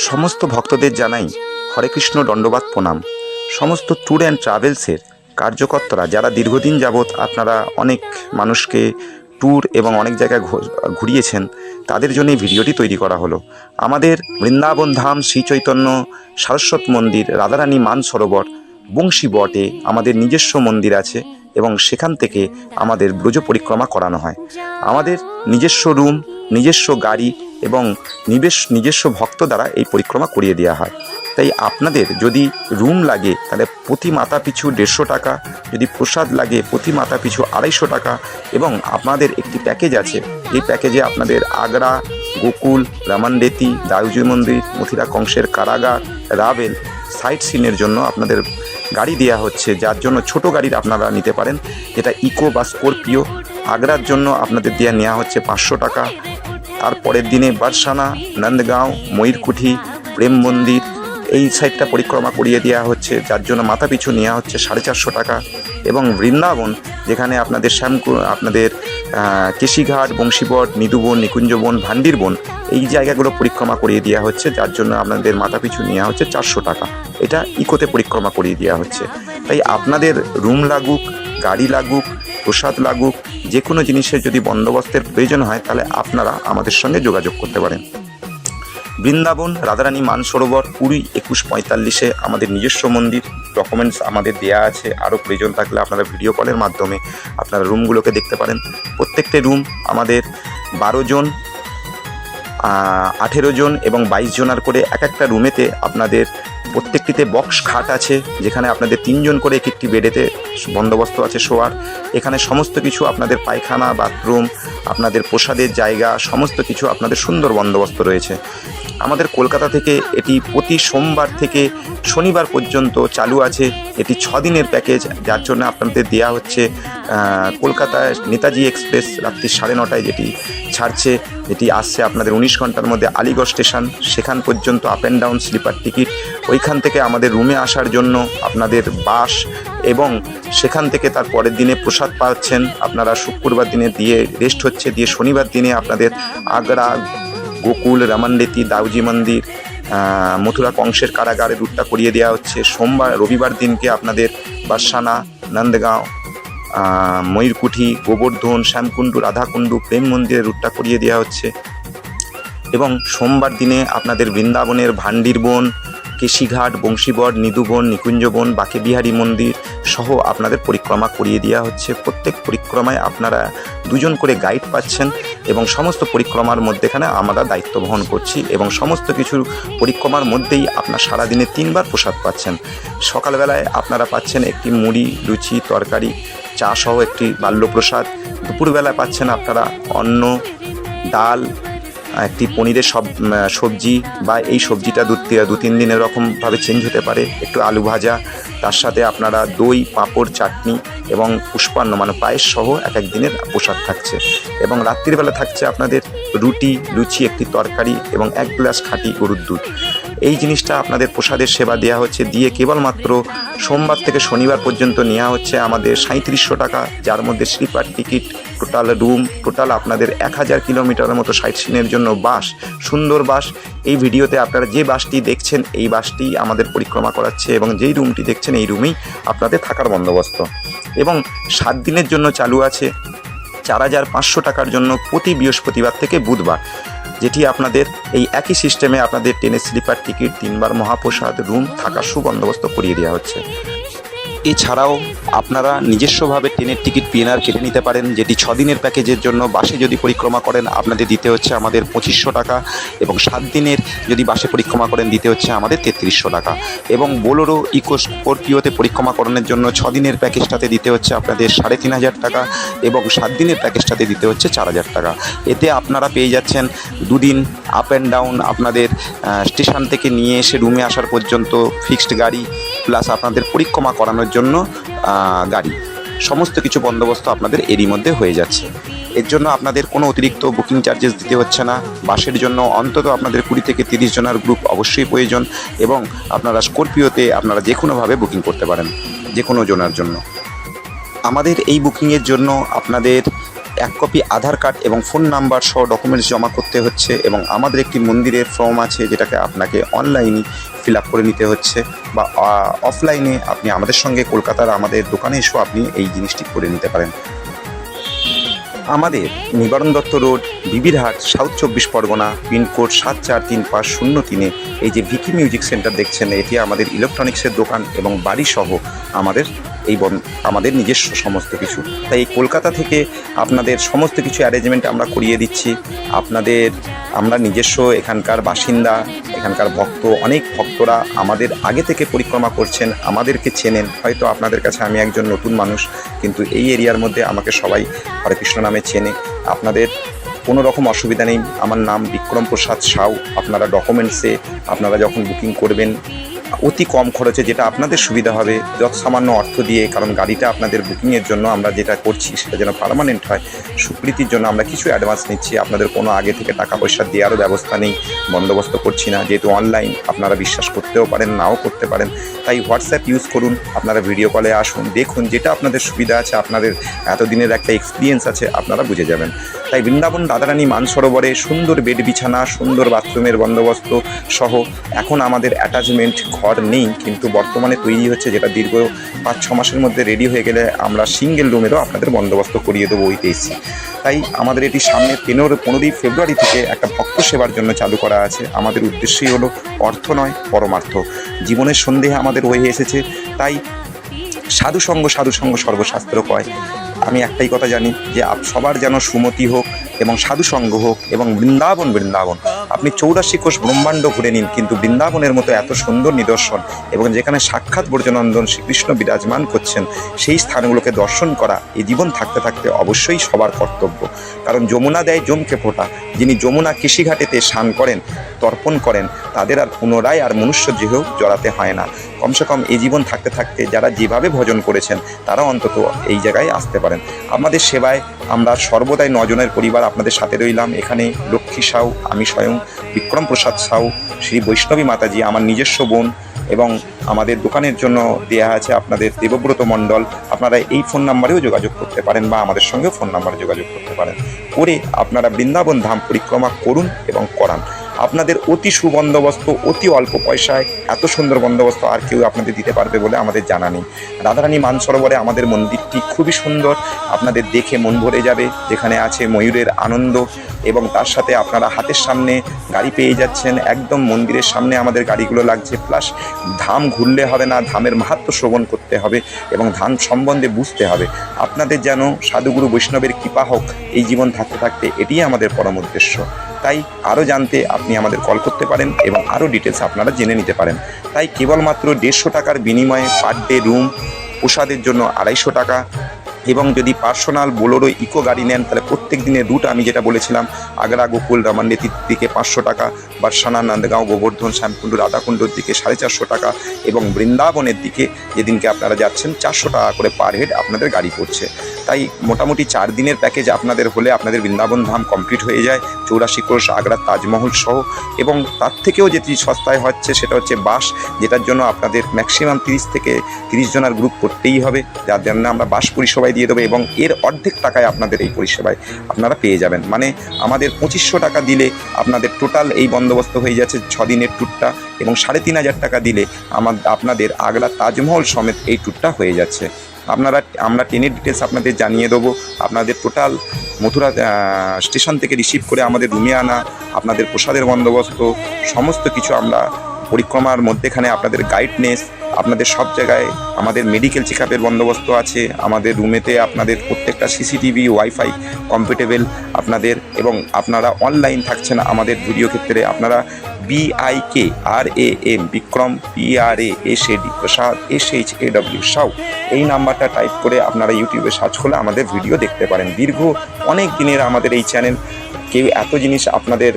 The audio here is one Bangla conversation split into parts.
সমস্ত ভক্তদের জানাই হরে কৃষ্ণ দণ্ডবাদ প্রণাম। সমস্ত ট্যুর অ্যান্ড ট্রাভেলসের কার্যকর্তারা যারা দীর্ঘদিন যাবৎ আপনারা অনেক মানুষকে ট্যুর এবং অনেক জায়গায় ঘুরিয়েছেন, তাদের জন্য এই ভিডিওটি তৈরি করা হলো। আমাদের বৃন্দাবন ধাম শ্রী চৈতন্য সারস্বত মন্দির, রাধারানী মানসরোবর, বংশী বটে আমাদের নিজস্ব মন্দির আছে এবং সেখান থেকে আমাদের ব্রজ পরিক্রমা করানো হয়। আমাদের নিজস্ব রুম, নিজস্ব গাড়ি এবং নিজস্ব ভক্ত দ্বারা এই পরিক্রমা করিয়ে দেওয়া হয়। তাই আপনাদের যদি রুম লাগে তাহলে প্রতি মাথা পিছু 150 টাকা, যদি প্রসাদ লাগে প্রতি মাথা পিছু 250 টাকা, এবং আপনাদের একটি প্যাকেজ আছে। এই প্যাকেজে আপনাদের আগ্রা, গোকুল, রামানডেতি, দাউজি মন্দির, মথুরা কংসের কারাগার, রাভেল, সাইট সিনের জন্য আপনাদের গাড়ি দেওয়া হচ্ছে, যার জন্য ছোট গাড়ির আপনারা নিতে পারেন, যেটা ইকো বা স্করপিও। আগ্রার জন্য আপনাদের নেওয়া হচ্ছে 500 টাকা। তারপরের দিনে বারসানা, নন্দগাঁও, ময়ূরকুঠি, প্রেম মন্দির এই সাইডটা পরিক্রমা করিয়ে দেওয়া হচ্ছে, যার জন্য মাথা পিছু নেওয়া হচ্ছে 450 টাকা। এবং বৃন্দাবন, যেখানে আপনাদের আপনাদের কেশিঘাট, বংশীবট, নিদুবন, নিকুঞ্জবন, ভান্ডিরবন এই জায়গাগুলো পরিক্রমা করিয়ে দেওয়া হচ্ছে, যার জন্য আপনাদের মাথা পিছু নেওয়া হচ্ছে 400 টাকা। এটা ইকোতে পরিক্রমা করিয়ে দেওয়া হচ্ছে। তাই আপনাদের রুম লাগুক, গাড়ি লাগুক, প্রসাদ লাগুক, যে কোনো জিনিসের যদি বন্দোবস্তের প্রয়োজন হয় তাহলে আপনারা আমাদের সঙ্গে যোগাযোগ করতে পারেন। বৃন্দাবন রাধারানী মানসরোবর 20-21-45 আমাদের নিজস্ব মন্দির। ডকুমেন্টস আমাদের দেয়া আছে, আরও প্রয়োজন থাকলে আপনারা ভিডিও কলের মাধ্যমে আপনারা রুমগুলোকে দেখতে পারেন। প্রত্যেকটি রুম আমাদের 12 জন, 18 জন এবং 22 জনার করে এক একটা রুমেতে আপনাদের প্রত্যেকটিতে বক্স খাট আছে, যেখানে আপনাদের 3 জন করে একটি বেডেতে বন্দোবস্ত আছে শোয়ার। এখানে সমস্ত কিছু আপনাদের পায়খানা, বাথরুম, আপনাদের প্রসাদের জায়গা, সমস্ত কিছু আপনাদের সুন্দর বন্দোবস্ত রয়েছে। আমাদের কলকাতা থেকে এটি প্রতি সোমবার থেকে শনিবার পর্যন্ত চালু আছে। এটি 6 দিনের প্যাকেজ, যার জন্য আপনাদের দেওয়া হচ্ছে কলকাতায় নেতাজি এক্সপ্রেস রাত্রি 9:30 যেটি ছাড়ছে, যেটি আসছে আপনাদের 19 ঘন্টার মধ্যে আলিগড় স্টেশন, সেখান পর্যন্ত up and down sleeper ticket. ওইখান থেকে আমাদের রুমে আসার জন্য আপনাদের বাস, এবং সেখান থেকে তার পরের দিনে প্রসাদ পাচ্ছেন আপনারা। শুক্রবার দিনে দিয়ে রেস্ট হচ্ছে, দিয়ে শনিবার দিনে আপনাদের আগ্রা, গোকুল, রামানডেতি, দাউজি মন্দির, মথুরা কংসের কারাগারে রুটটা করিয়ে দেওয়া হচ্ছে। রবিবার দিনকে আপনাদের বারসানা, নন্দগাঁও, ময়ূরকুঠি, গোবর্ধন, শ্যামকুণ্ডু, রাধাকুণ্ডু, প্রেম মন্দিরের রুটটা করিয়ে দেওয়া হচ্ছে। এবং সোমবার দিনে আপনাদের বৃন্দাবনের ভান্ডিরবন, কেশিঘাট, বংশীবট, নিদুবন, নিকুঞ্জবন, বাঁকেবিহারী মন্দির সহ আপনাদের পরিক্রমা করিয়ে দেওয়া হচ্ছে। প্রত্যেক পরিক্রমায় আপনারা 2 জন করে গাইড পাচ্ছেন এবং সমস্ত পরিক্রমার মধ্যেখানে আমরা দায়িত্ব বহন করছি, এবং সমস্ত কিছু পরিক্রমার মধ্যেই আপনার সারাদিনে 3 বার প্রসাদ পাচ্ছেন। সকালবেলায় আপনারা পাচ্ছেন একটি মুড়ি, লুচি, তরকারি, চা সহ একটি বাল্যপ্রসাদ। দুপুরবেলায় পাচ্ছেন আপনারা অন্ন, ডাল, একটি পনিরের সবজি, বা এই সবজিটা 2-3 দিন এরকমভাবে চেঞ্জ হতে পারে, একটু আলু ভাজা, তার সাথে আপনারা দই, পাঁপড়, চাটনি এবং পুষ্পান্ন মানে পায়েস সহ এক দিনের প্রসাদ থাকছে। এবং রাত্রিবেলা থাকছে আপনাদের রুটি, লুচি, একটি তরকারি এবং 1 গ্লাস খাঁটি গরুর দুধ। এই জিনিসটা আপনাদের প্রসাদের সেবা দেওয়া হচ্ছে। দিয়ে কেবলমাত্র সোমবার থেকে শনিবার পর্যন্ত নেওয়া হচ্ছে আমাদের 3700 টাকা, যার মধ্যে sleeper ticket, total room, total আপনাদের 1000 কিলোমিটারের মতো সাইট সিনের জন্য বাস, সুন্দর বাস। এই ভিডিওতে আপনারা যে বাসটি দেখছেন এই বাসটি আমাদের পরিক্রমা করাচ্ছে, এবং যেই রুমটি দেখছেন এই রুমেই আপনাদের থাকার বন্দোবস্ত। এবং 7 দিনের জন্য চালু আছে 4500 টাকার জন্য প্রতি বৃহস্পতিবার থেকে বুধবার, যেটি আপনাদের এই একই সিস্টেমে আপনাদের ট্রেনের স্লিপার টিকিট, 3 বার মহাপ্রসাদ, রুম, থাকার সুবন্দোবস্ত করিয়ে দেওয়া হচ্ছে। এছাড়াও আপনারা নিজস্বভাবে ট্রেনের টিকিট পিএনআর কেটে নিতে পারেন, যেটি 6 দিনের প্যাকেজের জন্য। বাসে যদি পরিক্রমা করেন আপনাদের দিতে হচ্ছে আমাদের 2500 টাকা, এবং 7 দিনের যদি বাসে পরিক্রমা করেন দিতে হচ্ছে আমাদের 3300 টাকা। এবং বোলেরো, ইকো, স্করপিওতে পরিক্রমা করানোর জন্য 6 দিনের প্যাকেজটাতে দিতে হচ্ছে আপনাদের 3500 টাকা, এবং 7 দিনের প্যাকেজটাতে দিতে হচ্ছে 4000 টাকা। এতে আপনারা পেয়ে যাচ্ছেন 2 দিন আপ অ্যান্ড ডাউন, আপনাদের স্টেশন থেকে নিয়ে এসে রুমে আসার পর্যন্ত ফিক্সড গাড়ি, প্লাস আপনাদের পরিক্রমা করানোর জন্য গাড়ি, সমস্ত কিছু বন্দোবস্ত আপনাদের এরই মধ্যে হয়ে যাচ্ছে। এর জন্য আপনাদের কোনো অতিরিক্ত বুকিং চার্জেস দিতে হচ্ছে না। বাসের জন্য অন্তত আপনাদের 20 থেকে 30 জনের গ্রুপ অবশ্যই প্রয়োজন, এবং আপনারা স্করপিওতে আপনারা যে কোনোভাবে বুকিং করতে পারেন যে কোনো জনের জন্য। আমাদের এই বুকিংয়ের জন্য আপনাদের 1 কপি আধার কার্ড এবং ফোন নাম্বার সহ ডকুমেন্টস জমা করতে হচ্ছে, এবং আমাদের একটি মন্দিরের ফর্ম আছে যেটাকে আপনাকে অনলাইনে ফিল আপ করে নিতে হচ্ছে, বা অফলাইনে আপনি আমাদের সঙ্গে কলকাতার আমাদের দোকানে এসেও আপনি এই জিনিসটি করে নিতে পারেন। আমাদের Nibaran Dutta road, Bibirhat, south 24 Parganas, pincode 743503। এই যে ভিকি মিউজিক সেন্টার দেখছেন, এটি আমাদের ইলেকট্রনিক্সের দোকান এবং বাড়িসহ আমাদের আমাদের নিজস্ব সমস্ত কিছু। তাই এই কলকাতা থেকে আপনাদের সমস্ত কিছু অ্যারেঞ্জমেন্ট আমরা করিয়ে দিচ্ছি। আমরা নিজস্ব এখানকার বাসিন্দা, এখানকার ভক্ত, অনেক ভক্তরা আমাদের আগে থেকে পরিক্রমা করছেন, আমাদেরকে চেনেন। হয়তো আপনাদের কাছে আমি একজন নতুন মানুষ, কিন্তু এই এরিয়ার মধ্যে আমাকে সবাই হরে কৃষ্ণ নামে চেনে। আপনাদের কোনো রকম অসুবিধা নেই। আমার নাম বিক্রম প্রসাদ সাউ। আপনারা ডকুমেন্টসে আপনারা যখন বুকিং করবেন, অতি কম খরচে যেটা আপনাদের সুবিধা হবে, যত সামান্য অর্থ দিয়ে, কারণ গাড়িটা আপনাদের বুকিংয়ের জন্য আমরা যেটা করছি সেটা যেন পার্মানেন্ট হয়, স্বীকৃতির জন্য আমরা কিছু অ্যাডভান্স নিচ্ছি। আপনাদের কোনো আগে থেকে টাকা পয়সা দেওয়ারও ব্যবস্থা নেই, বন্দোবস্ত করছি না। যেহেতু অনলাইন, আপনারা বিশ্বাস করতেও পারেন, নাও করতে পারেন। তাই হোয়াটসঅ্যাপ ইউজ করুন, আপনারা ভিডিও কলে আসুন, দেখুন যেটা আপনাদের সুবিধা আছে, আপনাদের এতদিনের একটা এক্সপিরিয়েন্স আছে, আপনারা বুঝে যাবেন। তাই বৃন্দাবন রাধারানী মানসরোবরে সুন্দর বেড বিছানা, সুন্দর বাথরুমের বন্দোবস্ত সহ এখন আমাদের অ্যাটাচমেন্ট ঘর নেই, কিন্তু বর্তমানে তৈরি হচ্ছে, যেটা দীর্ঘ 5-6 মাসের মধ্যে রেডি হয়ে গেলে আমরা সিঙ্গেল রুমেরও আপনাদের বন্দোবস্ত করিয়ে দেবো ওই তেইশে। তাই আমাদের এটি সামনে 15ই ফেব্রুয়ারি থেকে একটা ভক্ত সেবার জন্য চালু করা আছে। আমাদের উদ্দেশ্যই হলো অর্থ নয়, পরমার্থ। জীবনের সন্দেহে আমাদের হয়ে এসেছে, তাই সাধুসঙ্গ সর্বশাস্ত্র কয়। আমি একটাই কথা জানি যে সবার যেন সুমতি হোক এবং সাধুসঙ্গ হোক, এবং বৃন্দাবন আপনি 84 কোষ ব্রহ্মাণ্ড ঘুরে নিন, কিন্তু বৃন্দাবনের মতো এত সুন্দর নিদর্শন এবং যেখানে সাক্ষাৎ ব্রজনন্দন শ্রীকৃষ্ণ বিরাজমান করছেন, সেই স্থানগুলোকে দর্শন করা এই জীবন থাকতে থাকতে অবশ্যই সবার কর্তব্য। কারণ যমুনা দেয় জমকে ফোঁটা, যিনি যমুনা কৃষিঘাটেতে স্নান করেন, তর্পণ করেন, তাদের আর পুনরায় আর মনুষ্য দেহেও জড়াতে হয় না। কমসে কম এই জীবন থাকতে থাকতে যারা যেভাবে ভজন করেছেন, তারা অন্তত এই জায়গায় আসতে পারেন। আমাদের সেবায় আমরা সর্বদাই 9 জনের পরিবার আপনাদের সাথে রইলাম। এখানে লক্ষ্মী সাউ, আমি স্বয়ং বিক্রম প্রসাদ সাউ, শ্রী বৈষ্ণবী মাতাজি, আমার নিজস্ব বোন, এবং আমাদের দোকানের জন্য দেয়া আছে আপনাদের দেবব্রত মণ্ডল। আপনারা এই ফোন নাম্বারেও যোগাযোগ করতে পারেন, বা আমাদের সঙ্গেও ফোন নাম্বারে যোগাযোগ করতে পারেন। করে আপনারা বৃন্দাবন ধাম পরিক্রমা করুন এবং করান। আপনাদের অতি সুবন্দোবস্ত, অতি অল্প পয়সায় এত সুন্দর বন্দোবস্ত আর কেউ আপনাদের দিতে পারবে বলে আমাদের জানা নেই। রাধারানী মানসরোবরে আমাদের মন্দিরটি খুবই সুন্দর, আপনাদের দেখে মন ভরে যাবে। যেখানে আছে ময়ূরের আনন্দ, এবং তার সাথে আপনারা হাতের সামনে গাড়ি পেয়ে যাচ্ছেন, একদম মন্দিরের সামনে আমাদের গাড়িগুলো লাগছে। প্লাস ধাম ঘুরলে হবে না, ধামের মাহাত্ম্য শ্রবণ করতে হবে এবং ধাম সম্বন্ধে বুঝতে হবে। আপনাদের যেন সাধুগুরু বৈষ্ণবের কৃপা হোক এই জীবন থাকতে থাকতে, এটিই আমাদের পরম উদ্দেশ্য। তাই আরও জানতে আপনি আমাদের কল করতে পারেন এবং আরও ডিটেলস আপনারা জেনে নিতে পারেন। তাই কেবলমাত্র 150 টাকার বিনিময়ে পার ডে রুম, প্রসাদের জন্য 250 টাকা, এবং যদি পার্সোনাল বোলেরো ইকো গাড়ি নেন তাহলে প্রত্যেক দিনের রুট আমি যেটা বলেছিলাম, আগ্রা, গোকুল, রামান্ডেতির দিকে 500 টাকা, বারসানা, নন্দগাঁও, গোবর্ধন, শ্যামকুণ্ড, রাধাকুণ্ডর দিকে 450 টাকা, এবং বৃন্দাবনের দিকে যেদিনকে আপনারা যাচ্ছেন 400 টাকা করে পার হেড আপনাদের গাড়ি পড়ছে। তাই মোটামুটি 4 দিনের প্যাকেজ আপনাদের হলে আপনাদের বৃন্দাবন ধাম কমপ্লিট হয়ে যায়, 84 কোষ, আগ্রা, তাজমহল সহ। এবং তার থেকেও যেটি সস্তায় হচ্ছে সেটা হচ্ছে বাস, যেটার জন্য আপনাদের ম্যাক্সিমাম 30 থেকে 30 জনের গ্রুপ করতেই হবে, যার জন্য আমরা বাস পরিষেবায় দিয়ে দেবো, এবং এর অর্ধেক টাকায় আপনাদের এই পরিষেবায় আপনারা পেয়ে যাবেন। মানে আমাদের 2500 টাকা দিলে আপনাদের টোটাল এই বন্দোবস্ত হয়ে যাচ্ছে 6 দিনের ট্যুরটা, এবং 3500 টাকা দিলে আপনাদের আগ্রা তাজমহল সমেত এই ট্যুরটা হয়ে যাচ্ছে। আমরা ট্রেনের ডিটেলস আপনাদের জানিয়ে দেবো। আপনাদের টোটাল মথুরা স্টেশন থেকে রিসিভ করে আমাদের রুমে আনা, আপনাদের প্রসাদের বন্দোবস্ত, সমস্ত কিছু আমরা পরিক্রমার মধ্যেখানে আপনাদের গাইডনেস, আপনাদের সব জায়গায় আমাদের মেডিকেল চেক আপের বন্দোবস্ত আছে। আমাদের রুমেতে আপনাদের প্রত্যেকটা সিসিটিভি, ওয়াইফাই কম্পিটেবল আপনাদের, এবং আপনারা অনলাইন থাকছেন আমাদের ভিডিও ক্ষেত্রে। আপনারা BIKRAM বিক্রম, PRASAD প্রসাদ, SHAW সাউ এই নাম্বারটা টাইপ করে আপনারা ইউটিউবে সার্চ করলে আমাদের ভিডিও দেখতে পারেন। দীর্ঘ অনেক দিনের আমাদের এই চ্যানেল, কেউ এত জিনিস আপনাদের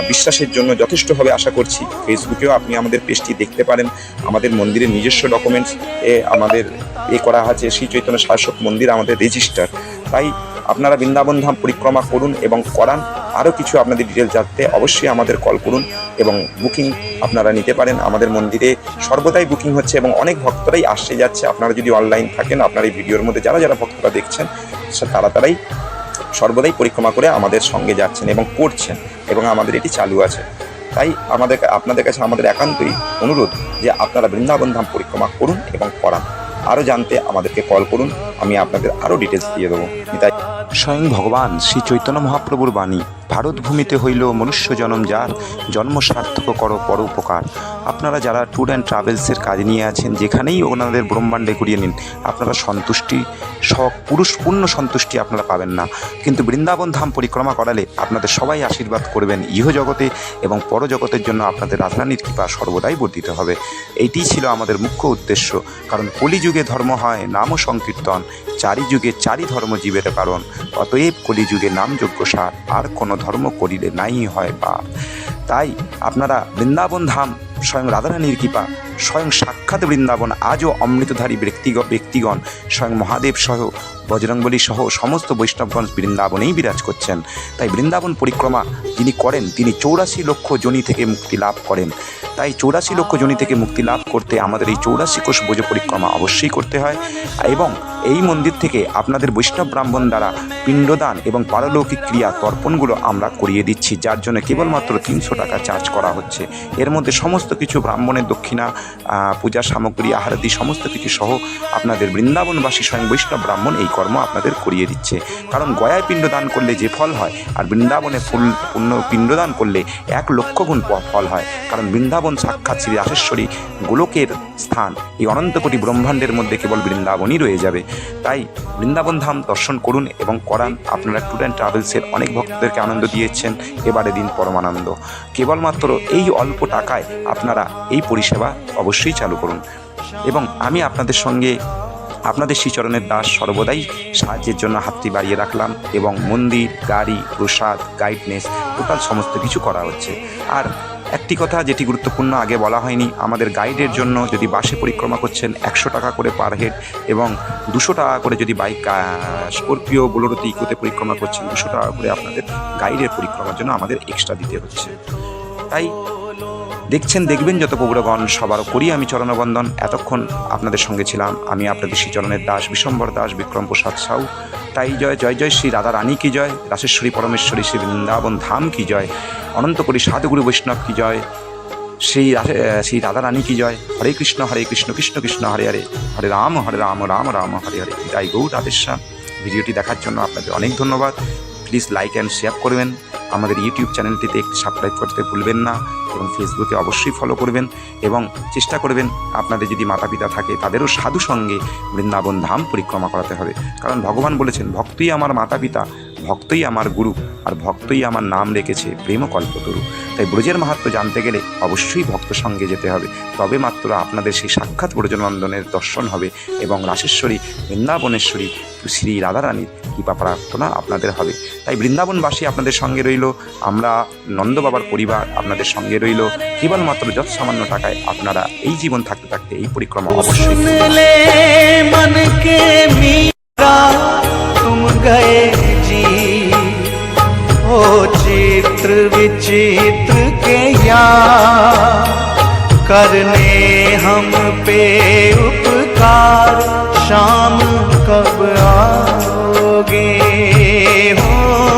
বিশ্বাসের জন্য যথেষ্ট হবে আশা করছি। ফেসবুকেও আপনি আমাদের পেজটি দেখতে পারেন। আমাদের মন্দিরের নিজস্ব ডকুমেন্টস আমাদের করা আছে, শ্রী চৈতন্য শাসক মন্দির আমাদের রেজিস্টার। তাই আপনারা বৃন্দাবন ধাম পরিক্রমা করুন এবং করান। আরও কিছু আপনাদের ডিটেল জানতে অবশ্যই আমাদের কল করুন এবং বুকিং আপনারা নিতে পারেন। আমাদের মন্দিরে সর্বদাই বুকিং হচ্ছে এবং অনেক ভক্তরাই আসছে যাচ্ছে। আপনারা যদি অনলাইন থাকেন, আপনার এই ভিডিওর মধ্যে যারা ভক্তরা দেখছেন, তারাই সর্বদাই পরিক্রমা করে আমাদের সঙ্গে যাচ্ছেন এবং করছেন, এবং আমাদের এটি চালু আছে। তাই আপনাদের কাছে আমাদের একান্তই অনুরোধ যে আপনারা বৃন্দাবন ধাম পরিক্রমা করুন এবং করান। আরও জানতে আমাদেরকে কল করুন, আমি আপনাদের আরও ডিটেলস দিয়ে দেবো। তাই স্বয়ং ভগবান শ্রী চৈতন্য মহাপ্রভুর বাণী, ভারত ভূমিতে হইল মনুষ্য জনম যার, জন্ম সার্থক করো পর উপকার। আপনারা যারা ট্যুর অ্যান্ড ট্রাভেলসের কাজ নিয়ে আছেন, যেখানেই ওনাদের ব্রহ্মাণ্ডে ঘুরিয়ে নিন, আপনারা সন্তুষ্টি পূর্ণ সন্তুষ্টি আপনারা পাবেন না। কিন্তু বৃন্দাবন ধাম পরিক্রমা করালে আপনাদের সবাই আশীর্বাদ করবেন ইহজগতে, এবং পরজগতের জন্য আপনাদের রাধারানীর কৃপা সর্বদাই বর্ধিত হবে। এইটিই ছিল আমাদের মুখ্য উদ্দেশ্য। কারণ কলিযুগে ধর্ম হয় নাম সংকীর্তন, চারি যুগে চারি ধর্ম জীবের কারণ। অতএব কলিযুগে নামযোগ্য সার, আর কোনো ধর্ম করিলে নাই হয় পাপ। তাই আপনারা বৃন্দাবন ধাম, স্বয়ং রাধারানীর কৃপা, স্বয়ং সাক্ষাৎ বৃন্দাবন, আজও অমৃতধারী ব্যক্তিগণ স্বয়ং মহাদেব সহ বজরংবলী সহ সমস্ত বৈষ্ণবগণ বৃন্দাবনেই বিরাজ করছেন। তাই বৃন্দাবন পরিক্রমা যিনি করেন, তিনি 84 লক্ষ যোনি থেকে মুক্তি লাভ করেন। তাই 84 লক্ষ যোনি থেকে মুক্তি লাভ করতে আমাদের এই 84 কোষ ব্রজ পরিক্রমা অবশ্যই করতে হয়। এবং এই মন্দির থেকে আপনাদের বৈষ্ণব ব্রাহ্মণ দ্বারা পিণ্ডদান এবং পারলৌকিক ক্রিয়া তর্পণগুলো আমরা করিয়ে দিচ্ছি, যার জন্য কেবলমাত্র 300 টাকা চার্জ করা হচ্ছে। এর মধ্যে সমস্ত কিছু ব্রাহ্মণের দক্ষিণা, পূজা সামগ্রী, আহারাদি সমস্ত কিছু সহ আপনাদের বৃন্দাবনবাসী স্বয়ং বৈষ্ণব ব্রাহ্মণ এই কর্ম আপনাদের করিয়ে দিচ্ছে। কারণ গয়ায় পিণ্ডদান করলে যে ফল হয়, আর বৃন্দাবনে পিণ্ডদান করলে 1 লক্ষ গুণ ফল হয়। কারণ বৃন্দাবন সাক্ষাৎ শ্রী রাসেশ্বরী গোলকের স্থান। এই অনন্ত কোটি ব্রহ্মাণ্ডের মধ্যে কেবল বৃন্দাবনই রয়ে যাবে। তাই বৃন্দাবন ধাম দর্শন করুন এবং করান। আপনারা ট্যুর অ্যান্ড ট্রাভেলসের অনেক ভক্তদেরকে আনন্দ দিয়েছেন, এবারে দিন পরমানন্দ। কেবলমাত্র এই অল্প টাকায় আপনারা এই পরিষেবা অবশ্যই চালু করুন। এবং আমি আপনাদের সঙ্গে, আপনাদের শ্রীচরণের দাস, সর্বদাই সাহায্যের জন্য হাতটি বাড়িয়ে রাখলাম। এবং মন্দির, গাড়ি, প্রসাদ, গাইডনেস টোটাল সমস্ত কিছু করা হচ্ছে। আর একটি কথা যেটি গুরুত্বপূর্ণ আগে বলা হয়নি, আমাদের গাইডের জন্য যদি বাসে পরিক্রমা করছেন 100 টাকা করে পার হেড, এবং 200 টাকা করে যদি বাইক, স্করপিও, বোলেরোতে, ইকোতে পরিক্রমা করছেন 200 টাকা করে আপনাদের গাইডের পরিক্রমার জন্য আমাদের এক্সট্রা দিতে হচ্ছে। তাই দেখবেন যত প্রভুরগণ, সবারও করি আমি চরণবন্দন। এতক্ষণ আপনাদের সঙ্গে ছিলাম আমি আপনাদের শ্রীচরণের দাস বিশ্বম্বর দাস বিক্রম প্রসাদ সাউ। তাই জয় জয় জয় শ্রী রাধা রানী কি জয়, রাসেশ্বরী পরমেশ্বরী শ্রী বৃন্দাবন ধাম কি জয়, অনন্ত কোটি সাধুগুরু বৈষ্ণব কি জয়, শ্রী রাধা রানী কি জয়। হরে কৃষ্ণ কৃষ্ণ কৃষ্ণ হরে হরে, হরে রাম রাম রাম হরে হরে। তাই গৌর রাধেশ্যাম। ভিডিওটি দেখার জন্য আপনাদের অনেক ধন্যবাদ। প্লিজ লাইক অ্যান্ড শেয়ার করবেন। আমাদের ইউটিউব চ্যানেলটিতে একটি সাবস্ক্রাইব করতে ভুলবেন না, এবং ফেসবুকে অবশ্যই ফলো করবেন। এবং চেষ্টা করবেন আপনাদের যদি মাতা পিতা থাকে তাদেরও সাধু সঙ্গে বৃন্দাবন ধাম পরিক্রমা করাতে হবে। কারণ ভগবান বলেছেন, ভক্তই আমার মাতা পিতা, ভক্তই আমার গুরু, আর ভক্তই আমার নাম রেখেছে প্রেম কল্পতরু। তাই ব্রজের মাহাত্ম্য জানতে গেলে অবশ্যই ভক্ত সঙ্গে যেতে হবে, তবে মাত্র আপনাদের সেই সাক্ষাৎ ব্রজনন্দনের দর্শন হবে, এবং রাসেশ্বরী বৃন্দাবনেশ্বরী শ্রী রাধারানীর কৃপা প্রার্থনা আপনাদের হবে। তাই বৃন্দাবনবাসী আপনাদের সঙ্গে রইল, আমরা নন্দ বাবার পরিবার আপনাদের সঙ্গে রইল। কেবলমাত্র যত সামান্য টাকায় আপনারা এই জীবন থাকতে থাকতে এই পরিক্রমা অবশ্যই ओ चित्र विचित्र के यार करने हम पे उपकार, शाम कब आओगे हो।